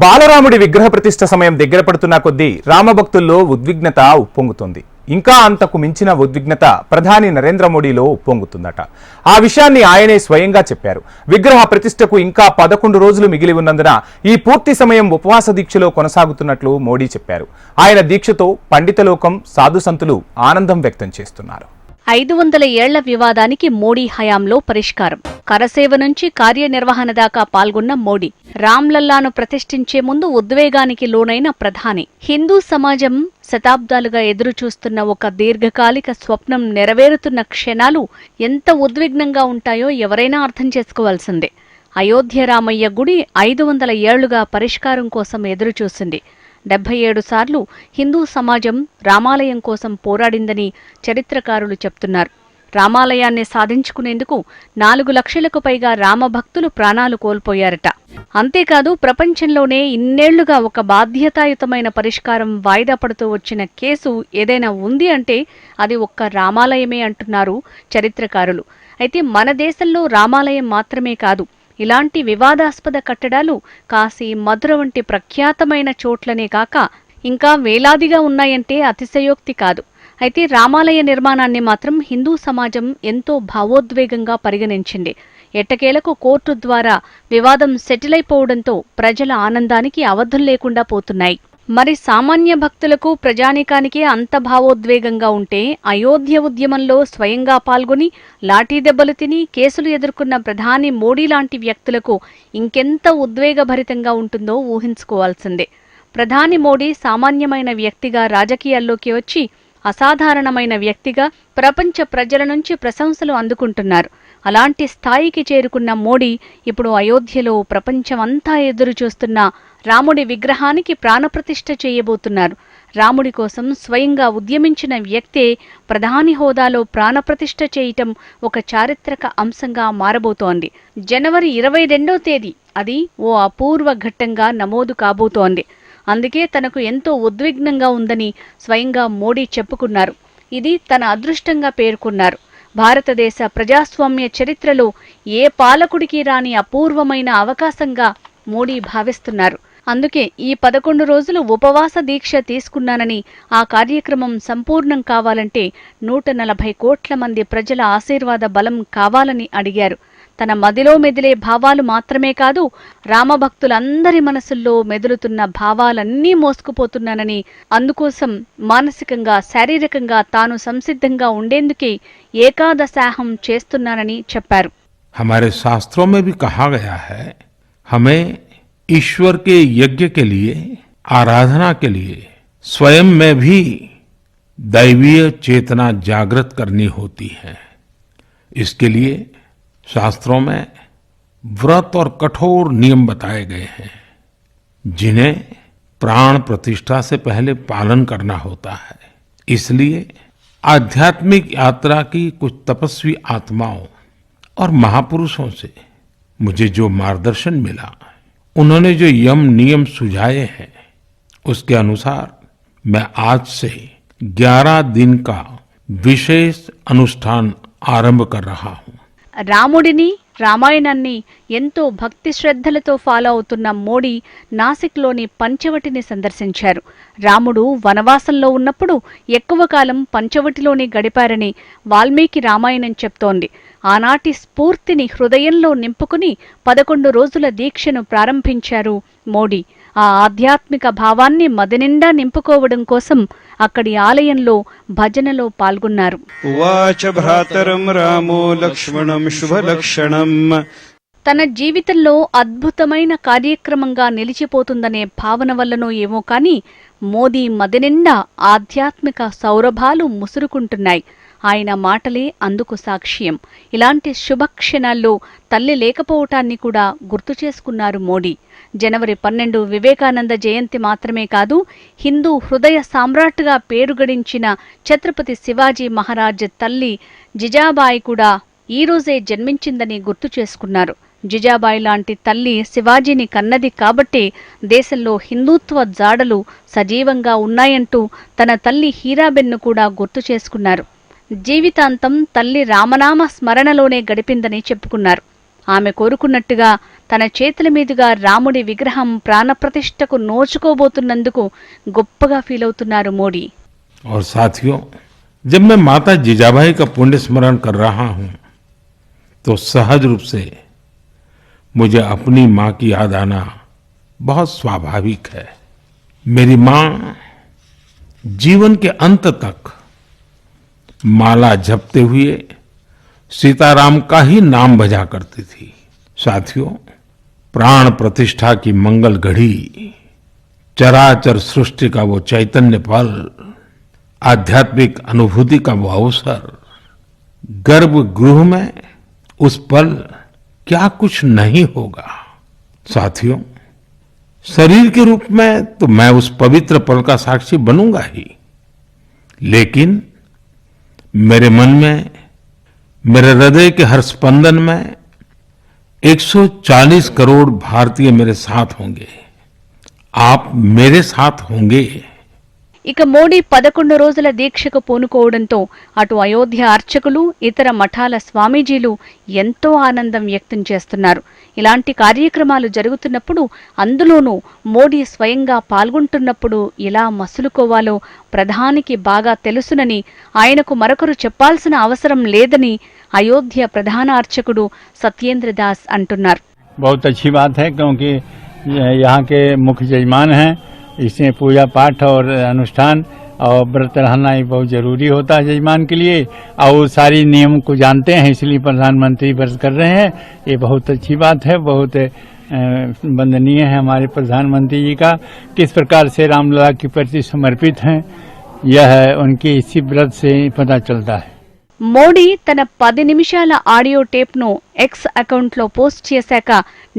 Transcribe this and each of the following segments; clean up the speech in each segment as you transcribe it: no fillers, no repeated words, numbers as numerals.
బాలరాముడి విగ్రహ ప్రతిష్ఠ సమయం దగ్గర పడుతున్న కొద్దీ రామభక్తుల్లో ఉద్విగ్నత ఉప్పొంగుతోంది. ఇంకా అంతకు మించిన ఉద్విగ్నత ప్రధాని నరేంద్ర మోడీలో ఉప్పొంగుతుందట. ఆ విషయాన్ని ఆయనే స్వయంగా చెప్పారు. విగ్రహ ప్రతిష్ఠకు ఇంకా 11 రోజులు మిగిలి ఉన్నందున ఈ పూర్తి సమయం ఉపవాస దీక్షలో కొనసాగుతున్నట్లు మోడీ చెప్పారు. ఆయన దీక్షతో పండితలోకం, సాధుసంతులు ఆనందం వ్యక్తం చేస్తున్నారు. 500 ఏళ్ల వివాదానికి మోడీ హయాంలో పరిష్కారం. కరసేవ నుంచి కార్యనిర్వహణ దాకా పాల్గొన్న మోడీ రామ్లల్లాను ప్రతిష్ఠించే ముందు ఉద్వేగానికి లోనైన ప్రధాని. హిందూ సమాజం శతాబ్దాలుగా ఎదురుచూస్తున్న ఒక దీర్ఘకాలిక స్వప్నం నెరవేరుతున్న క్షణాలు ఎంత ఉద్విగ్నంగా ఉంటాయో ఎవరైనా అర్థం చేసుకోవాల్సిందే. అయోధ్య రామయ్య గుడి 500 ఏళ్లుగా పరిష్కారం కోసం ఎదురుచూసింది. 77 సార్లు హిందూ సమాజం రామాలయం కోసం పోరాడిందని చరిత్రకారులు చెప్తున్నారు. రామాలయాన్ని సాధించుకునేందుకు 4 లక్షలకు పైగా రామభక్తులు ప్రాణాలు కోల్పోయారట. అంతేకాదు, ప్రపంచంలోనే ఇన్నేళ్లుగా ఒక బాధ్యతాయుతమైన పరిష్కారం వాయిదా పడుతూ వచ్చిన కేసు ఏదైనా ఉంది అంటే అది ఒక్క రామాలయమే అంటున్నారు చరిత్రకారులు. అయితే మన దేశంలో రామాలయం మాత్రమే కాదు, ఇలాంటి వివాదాస్పద కట్టడాలు కాశీ, మధుర వంటి ప్రఖ్యాతమైన చోట్లనే కాక ఇంకా వేలాదిగా ఉన్నాయంటే అతిశయోక్తి కాదు. అయితే రామాలయ నిర్మాణాన్ని మాత్రం హిందూ సమాజం ఎంతో భావోద్వేగంగా పరిగణించింది. ఎట్టకేలకు కోర్టు ద్వారా వివాదం సెటిల్ అయిపోవడంతో ప్రజల ఆనందానికి అవధులు లేకుండా పోతున్నాయి. మరి సామాన్య భక్తులకు, ప్రజానీకానికి అంత భావోద్వేగంగా ఉంటే అయోధ్య ఉద్యమంలో స్వయంగా పాల్గొని లాఠీ దెబ్బలు తిని కేసులు ఎదుర్కొన్న ప్రధాని మోడీ లాంటి వ్యక్తులకు ఇంకెంత ఉద్వేగభరితంగా ఉంటుందో ఊహించుకోవాల్సిందే. ప్రధాని మోడీ సామాన్యమైన వ్యక్తిగా రాజకీయాల్లోకి వచ్చి అసాధారణమైన వ్యక్తిగా ప్రపంచ ప్రజల నుంచి ప్రశంసలు అందుకుంటున్నారు. అలాంటి స్థాయికి చేరుకున్న మోడీ ఇప్పుడు అయోధ్యలో ప్రపంచమంతా ఎదురుచూస్తున్న రాముడి విగ్రహానికి ప్రాణప్రతిష్ఠ చేయబోతున్నారు. రాముడి కోసం స్వయంగా ఉద్యమించిన వ్యక్తే ప్రధాని హోదాలో ప్రాణప్రతిష్ఠ చేయటం ఒక చారిత్రక అంశంగా మారబోతోంది. జనవరి 22వ తేదీ అది ఓ అపూర్వ ఘట్టంగా నమోదు కాబోతోంది. అందుకే తనకు ఎంతో ఉద్విగ్నంగా ఉందని స్వయంగా మోడీ చెప్పుకున్నారు. ఇది తన అదృష్టంగా పేర్కొన్నారు. భారతదేశ ప్రజాస్వామ్య చరిత్రలో ఏ పాలకుడికి రాని అపూర్వమైన అవకాశంగా మోడీ భావిస్తున్నారు. అందుకే ఈ 11 రోజులు ఉపవాస దీక్ష తీసుకున్నానని, ఆ కార్యక్రమం సంపూర్ణం కావాలంటే 140 కోట్ల మంది ప్రజల ఆశీర్వాద బలం కావాలని అడిగారు. తన మదిలో మెదిలే భావాలు మాత్రమే కాదు, రామభక్తులందరి మనసుల్లో మెదులుతున్న భావాలన్నీ మోసుకుపోతున్నానని, అందుకోసం మానసికంగా, శారీరకంగా తాను సంసిద్ధంగా ఉండేందుకే ఏకాదశాహం చేస్తున్నానని చెప్పారు. हमारे शास्त्रों में भी कहा गया है, हमें ईश्वर के यज्ञ के लिए, आराधना के लिए स्वयं में भी दैवीय चेतना जागृत करनी होती है. इसके लिए शास्त्रों में व्रत और कठोर नियम बताए गए हैं, जिन्हें प्राण प्रतिष्ठा से पहले पालन करना होता है. इसलिए आध्यात्मिक यात्रा की कुछ तपस्वी आत्माओं और महापुरुषों से मुझे जो मार्गदर्शन मिला, उन्होंने जो यम नियम सुझाए हैं, उसके अनुसार मैं आज से 11 दिन का विशेष अनुष्ठान आरंभ कर रहा हूं. రాముడిని, రామాయణాన్ని ఎంతో భక్తి శ్రద్ధలతో ఫాలో అవుతున్న మోడీ నాసిక్లోని పంచవటిని సందర్శించారు. రాముడు వనవాసంలో ఉన్నప్పుడు ఎక్కువ కాలం పంచవటిలోనే గడిపారని వాల్మీకి రామాయణం చెప్తోంది. ఆనాటి స్ఫూర్తిని హృదయంలో నింపుకుని 11 రోజుల దీక్షను ప్రారంభించారు మోడీ. ఆ ఆధ్యాత్మిక భావాన్ని మదినిండా నింపుకోవడం కోసం అక్కడి ఆలయంలో భజనలో పాల్గొన్నారు. ఉవాచ భ్రాతరం రామో లక్ష్మణం శుభలక్షణం. తన జీవితంలో అద్భుతమైన కార్యక్రమంగా నిలిచిపోతుందనే భావన వల్లనో ఏమో కానీ మోదీ మదినిండా ఆధ్యాత్మిక సౌరభాలు ముసురుకుంటున్నాయి. ఆయన మాటలే అందుకు సాక్ష్యం. ఇలాంటి శుభక్షణాల్లో తల్లి లేకపోవటాన్ని కూడా గుర్తు చేసుకున్నారు మోడీ. జనవరి 12 వివేకానంద జయంతి మాత్రమే కాదు, హిందూ హృదయ సామ్రాట్గా పేరుగడించిన ఛత్రపతి శివాజీ మహారాజ్ తల్లి జిజాబాయి కూడా ఈ రోజే జన్మించిందని గుర్తు చేసుకున్నారు. జిజాబాయి లాంటి తల్లి శివాజీని కన్నది కాబట్టే దేశంలో హిందూత్వ జాడలు సజీవంగా ఉన్నాయంటూ తన తల్లి హీరాబెన్ను కూడా గుర్తు చేసుకున్నారు. జీవితాంతం తల్లి రామనామ స్మరణలోనే గడిపిందని చెప్పుకున్నారు. ఆమె కోరుకున్నట్టుగా తన చేతుల మీదుగా రాముడి విగ్రహం ప్రాణప్రతిష్ఠకు నోచుకోబోతున్నందుకు గొప్పగా ఫీల్ అవుతున్నారు మోడీ. और साथियों, जब मैं माता जिजाबाई का पुण्य स्मरण कर रहा हूं तो सहज रूप से मुझे अपनी मां की याद आना बहुत स्वाभाविक है. मेरी मां जीवन के अंत तक माला जपते हुए सीताराम का ही नाम भजा करती थी. साथियों, प्राण प्रतिष्ठा की मंगल घड़ी, चराचर सृष्टि का वो चैतन्य पल, आध्यात्मिक अनुभूति का वो अवसर, गर्भगृह में उस पल क्या कुछ नहीं होगा. साथियों, शरीर के रूप में तो मैं उस पवित्र पल का साक्षी बनूंगा ही, लेकिन मेरे मन में, मेरे हृदय के हर स्पंदन में 140 करोड़ भारतीय मेरे साथ होंगे. आप मेरे साथ होंगे. ఇక మోడీ 11 రోజుల దీక్షకు పూనుకోవడంతో అటు అయోధ్య అర్చకులు, ఇతర మఠాల స్వామీజీలు ఎంతో ఆనందం వ్యక్తం చేస్తున్నారు. ఇలాంటి కార్యక్రమాలు జరుగుతున్నప్పుడు, అందులోనూ మోడీ స్వయంగా పాల్గొంటున్నప్పుడు ఎలా మసులుకోవాలో ప్రధానికి బాగా తెలుసునని, ఆయనకు మరొకరు చెప్పాల్సిన అవసరం లేదని అయోధ్య ప్రధాన అర్చకుడు సత్యేంద్ర దాస్ అంటున్నారు. बहुत अच्छी बात है, क्योंकि यहाँ के मुख्य यजमान हैं. इसमें पूजा पाठ और अनुष्ठान और व्रत रहना ही बहुत जरूरी होता है यजमान के लिए, और वो सारी नियम को जानते हैं, इसलिए प्रधानमंत्री व्रत कर रहे हैं. ये बहुत अच्छी बात है, बहुत वंदनीय है हमारे प्रधानमंत्री जी का, किस प्रकार से रामलला के प्रति समर्पित हैं. यह उनकी इसी व्रत से पता चलता है. మోడీ తన 10 నిమిషాల ఆడియో టేప్ను ఎక్స్ అకౌంట్లో పోస్ట్ చేశాక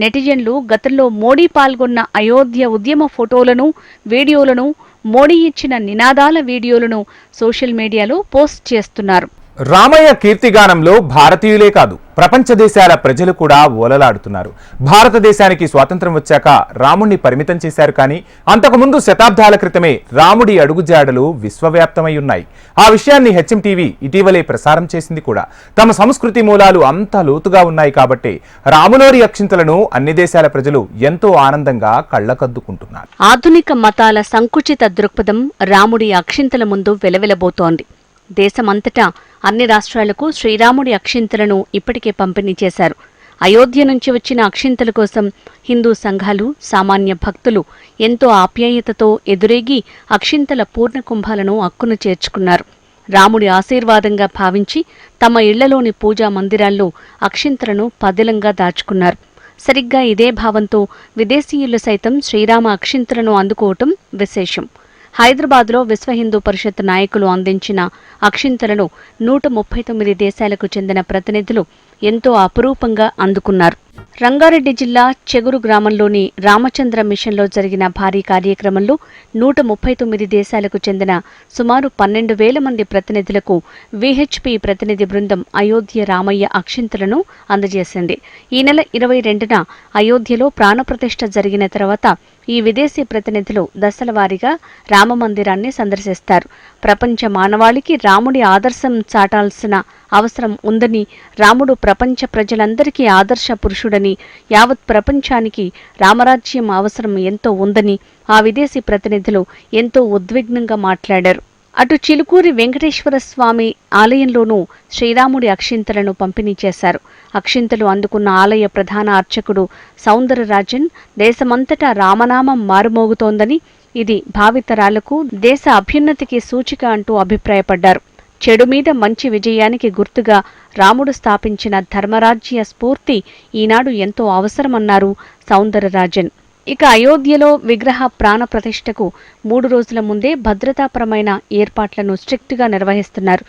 నెటిజన్లు గతంలో మోడీ పాల్గొన్న అయోధ్య ఉద్యమ ఫోటోలను, వీడియోలను, మోడీ ఇచ్చిన నినాదాల వీడియోలను సోషల్ మీడియాలో పోస్ట్ చేస్తున్నారు. రామయ్య కీర్తిగానంలో భారతీయులే కాదు, ప్రపంచ దేశాల ప్రజలు కూడా ఓలలాడుతున్నారు. భారతదేశానికి స్వాతంత్రం వచ్చాక రాముణ్ణి పరిమితం చేశారు, కానీ అంతకుముందు శతాబ్దాల క్రితమే రాముడి అడుగుజాడలు విశ్వవ్యాప్తమై ఉన్నాయి. ఆ విషయాన్ని హెచ్ఎం టీవీ ఇటీవలే ప్రసారం చేసింది కూడా. తమ సంస్కృతి మూలాలు అంత లోతుగా ఉన్నాయి కాబట్టి రాములోరి అక్షింతలను అన్ని దేశాల ప్రజలు ఎంతో ఆనందంగా కళ్ళకద్దుకుంటున్నారు. ఆధునిక మతాల సంకుచిత దృక్పథం రాముడి అక్షింతల ముందు వెలవెలబోతోంది. దేశమంతటా అన్ని రాష్ట్రాలకు శ్రీరాముడి అక్షింతలను ఇప్పటికే పంపిణీ చేశారు. అయోధ్య నుంచి వచ్చిన అక్షింతల కోసం హిందూ సంఘాలు, సామాన్య భక్తులు ఎంతో ఆప్యాయతతో ఎదురేగి అక్షింతల పూర్ణకుంభాలను అక్కున చేర్చుకున్నారు. రాముడి ఆశీర్వాదంగా భావించి తమ ఇళ్లలోని పూజా మందిరాల్లో అక్షింతలను పదిలంగా దాచుకున్నారు. సరిగ్గా ఇదే భావంతో విదేశీయులు సైతం శ్రీరామ అక్షింతలను అందుకోవటం విశేషం. హైదరాబాద్లో విశ్వ హిందూ పరిషత్ నాయకులు అందించిన అక్షింతలను 139 దేశాలకు చెందిన ప్రతినిధులు ఎంతో అపురూపంగా అందుకున్నారు. రంగారెడ్డి జిల్లా చెగురు గ్రామంలోని రామచంద్ర మిషన్లో జరిగిన భారీ కార్యక్రమంలో 139 దేశాలకు చెందిన సుమారు 12,000 మంది ప్రతినిధులకు విహెచ్పి ప్రతినిధి బృందం అయోధ్య రామయ్య అక్షింతలను అందజేసింది. ఈ నెల 22న అయోధ్యలో ప్రాణప్రతిష్ఠ జరిగిన తర్వాత ఈ విదేశీ ప్రతినిధులు దశలవారీగా రామమందిరాన్ని సందర్శిస్తారు. ప్రపంచ మానవాళికి రాముడి ఆదర్శం చాటాల్సిన అవసరం ఉందని, రాముడు ప్రపంచ ప్రజలందరికీ ఆదర్శ పురుషుడని, యావత్ ప్రపంచానికి రామరాజ్యం అవసరం ఎంతో ఉందని ఆ విదేశీ ప్రతినిధులు ఎంతో ఉద్విగ్నంగా మాట్లాడారు. అటు చిలుకూరి వెంకటేశ్వర స్వామి ఆలయంలోనూ శ్రీరాముడి అక్షింతలను పంపిణీ చేశారు. అక్షింతలు అందుకున్న ఆలయ ప్రధాన అర్చకుడు సౌందరరాజన్ దేశమంతటా రామనామం మారుమోగుతోందని, ఇది భావితరాలకు దేశ అభ్యున్నతికి సూచిక అంటూ అభిప్రాయపడ్డారు. చెడు మీద మంచి విజయానికి గుర్తుగా రాముడు స్థాపించిన ధర్మరాజ్య స్ఫూర్తి ఈనాడు ఎంతో అవసరమన్నారు సౌందరరాజన్. ఇక అయోధ్యలో విగ్రహ ప్రాణ ప్రతిష్ఠకు 3 రోజుల ముందే భద్రతాపరమైన ఏర్పాట్లను స్ట్రిక్ట్గా నిర్వహిస్తున్నారు.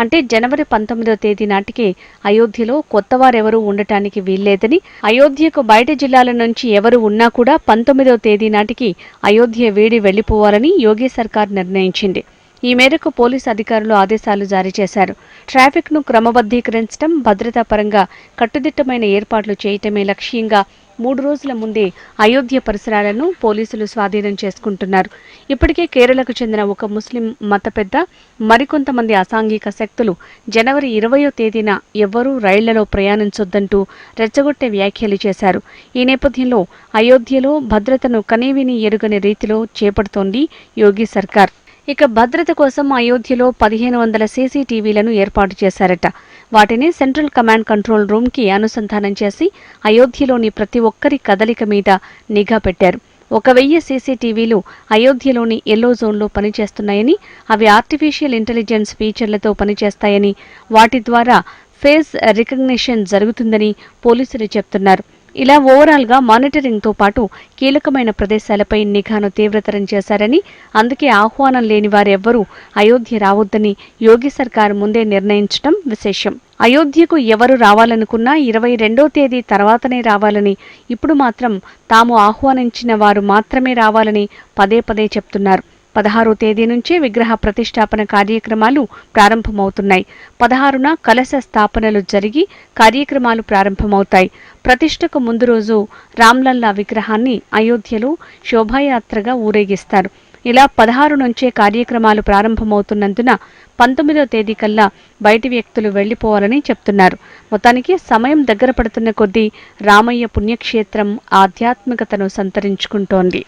అంటే జనవరి 19వ తేదీ నాటికి అయోధ్యలో కొత్తవారెవరూ ఉండటానికి వీల్లేదని, అయోధ్యకు బయట జిల్లాల నుంచి ఎవరు ఉన్నా కూడా 19వ తేదీ నాటికి అయోధ్య వీడి వెళ్లిపోవాలని యోగి సర్కార్ నిర్ణయించింది. ఈ మేరకు పోలీసు అధికారులు ఆదేశాలు జారీ చేశారు. ట్రాఫిక్ను క్రమబద్ధీకరించడం, భద్రతా పరంగా కట్టుదిట్టమైన ఏర్పాట్లు చేయటమే లక్ష్యంగా 3 రోజుల ముందే అయోధ్య పరిసరాలను పోలీసులు స్వాధీనం చేసుకుంటున్నారు. ఇప్పటికే కేరళకు చెందిన ఒక ముస్లిం మత పెద్ద, మరికొంతమంది అసాంఘిక శక్తులు జనవరి 20వ తేదీన ఎవ్వరూ రైళ్లలో ప్రయాణించొద్దంటూ రెచ్చగొట్టే వ్యాఖ్యలు చేశారు. ఈ నేపథ్యంలో అయోధ్యలో భద్రతను కనీవిని ఎరుగని రీతిలో చేపడుతోంది యోగి సర్కార్. ఇక భద్రత కోసం అయోధ్యలో 1500 సీసీటీవీలను ఏర్పాటు చేశారట. వాటిని సెంట్రల్ కమాండ్ కంట్రోల్ రూమ్కి అనుసంధానం చేసి అయోధ్యలోని ప్రతి ఒక్కరి కదలిక మీద నిఘా పెట్టారు. 1000 సీసీటీవీలు అయోధ్యలోని ఎల్లో జోన్లో పనిచేస్తున్నాయని, అవి ఆర్టిఫిషియల్ ఇంటెలిజెన్స్ ఫీచర్లతో పనిచేస్తాయని, వాటి ద్వారా ఫేస్ రికగ్నిషన్ జరుగుతుందని పోలీసులు చెప్తున్నారు. ఇలా ఓవరాల్గా మానిటరింగ్తో పాటు కీలకమైన ప్రదేశాలపై నిఘాను తీవ్రతరం చేశారని, అందుకే ఆహ్వానం లేని వారెవ్వరూ అయోధ్య రావొద్దని యోగి సర్కార్ ముందే నిర్ణయించడం విశేషం. అయోధ్యకు ఎవరు రావాలనుకున్నా 22వ తేదీ తర్వాతనే రావాలని, ఇప్పుడు మాత్రం తాము ఆహ్వానించిన వారు మాత్రమే రావాలని పదే పదే చెప్తున్నారు. 16వ తేదీ నుంచే విగ్రహ ప్రతిష్టాపన కార్యక్రమాలు ప్రారంభమవుతున్నాయి. 16న కలశ స్థాపనలు జరిగి కార్యక్రమాలు ప్రారంభమవుతాయి. ప్రతిష్టకు ముందు రోజు రామ్లల్లా విగ్రహాన్ని అయోధ్యలో శోభాయాత్రగా ఊరేగిస్తారు. ఇలా 16 నుంచే కార్యక్రమాలు ప్రారంభమవుతున్నందున 19వ తేదీ కల్లా బయటి వ్యక్తులు వెళ్లిపోవాలని చెప్తున్నారు. మొత్తానికి సమయం దగ్గర పడుతున్న కొద్దీ రామయ్య పుణ్యక్షేత్రం ఆధ్యాత్మికతను సంతరించుకుంటోంది.